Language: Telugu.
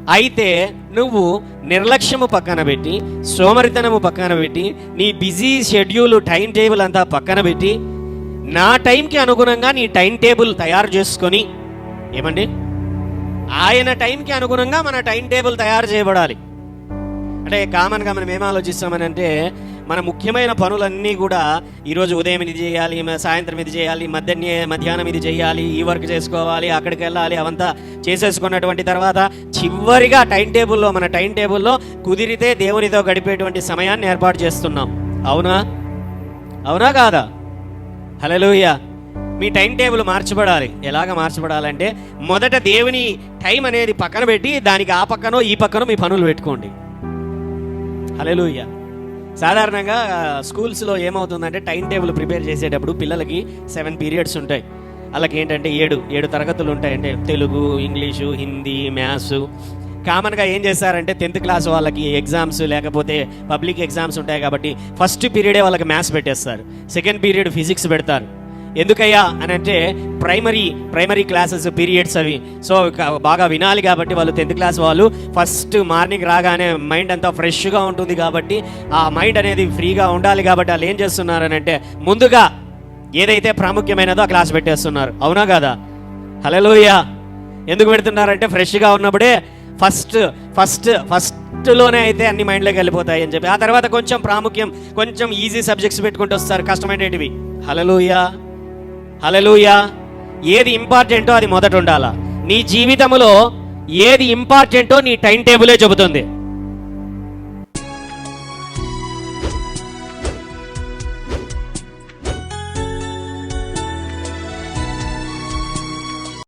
అయితే నువ్వు నిర్లక్ష్యము పక్కన పెట్టి, సోమరితనము పక్కన పెట్టి, నీ బిజీ షెడ్యూల్ టైం టేబుల్ అంతా పక్కన పెట్టి, నా టైంకి అనుగుణంగా నీ టైం టేబుల్ తయారు చేసుకొని, ఏమండి, ఆయన టైంకి అనుగుణంగా మన టైం టేబుల్ తయారు చేయబడాలి. అంటే కామన్గా మనం ఏం ఆలోచిస్తామని అంటే, మన ముఖ్యమైన పనులన్నీ కూడా ఈరోజు ఉదయం ఇది చేయాలి, సాయంత్రం ఇది చేయాలి, మధ్యాహ్నం ఇది చేయాలి, ఈ వర్క్ చేసుకోవాలి, అక్కడికి వెళ్ళాలి, అవంతా చేసేసుకున్నటువంటి తర్వాత చివరిగా మన టైం టేబుల్లో కుదిరితే దేవునితో గడిపేటువంటి సమయాన్ని ఏర్పాటు చేస్తున్నాం. అవునా కాదా? హల్లెలూయా. మీ టైం టేబుల్ మార్చబడాలి. ఎలాగ మార్చబడాలంటే, మొదట దేవుని టైం అనేది పక్కన పెట్టి, దానికి ఆ పక్కనో ఈ పక్కనో మీ పనులు పెట్టుకోండి. హల్లెలూయా. సాధారణంగా స్కూల్స్లో ఏమవుతుందంటే, టైం టేబుల్ ప్రిపేర్ చేసేటప్పుడు పిల్లలకి 7 పీరియడ్స్ ఉంటాయి. వాళ్ళకి ఏంటంటే 7 తరగతులు ఉంటాయి. అంటే తెలుగు, ఇంగ్లీషు, హిందీ, మ్యాథ్స్. కామన్గా ఏం చేస్తారంటే 10th క్లాస్ వాళ్ళకి ఎగ్జామ్స్ లేకపోతే పబ్లిక్ ఎగ్జామ్స్ ఉంటాయి కాబట్టి ఫస్ట్ పీరియడే వాళ్ళకి మ్యాథ్స్ పెట్టేస్తారు, సెకండ్ పీరియడ్ ఫిజిక్స్ పెడతారు. ఎందుకయ్యా అని అంటే, ప్రైమరీ క్లాసెస్ పీరియడ్స్ అవి. సో బాగా వినాలి కాబట్టి వాళ్ళు 10th క్లాస్ వాళ్ళు ఫస్ట్ మార్నింగ్ రాగానే మైండ్ అంతా ఫ్రెష్గా ఉంటుంది కాబట్టి, ఆ మైండ్ అనేది ఫ్రీగా ఉండాలి కాబట్టి వాళ్ళు ఏం చేస్తున్నారని అంటే, ముందుగా ఏదైతే ప్రాముఖ్యమైనదో ఆ క్లాస్ పెట్టేస్తున్నారు. అవునా కదా? హల్లెలూయా. ఎందుకు పెడుతున్నారంటే, ఫ్రెష్గా ఉన్నప్పుడే ఫస్ట్లోనే అయితే అన్ని మైండ్లోకి వెళ్ళిపోతాయి అని చెప్పి, ఆ తర్వాత కొంచెం ప్రాముఖ్యం, కొంచెం ఈజీ సబ్జెక్ట్స్ పెట్టుకుంటూ వస్తారు, కష్టమైనవి. హల్లెలూయా. ఏది ఇంపార్టెంటో అది మొదట ఉండాలా. నీ జీవితంలో ఏది ఇంపార్టెంటో నీ టైం టేబులే చెబుతుంది.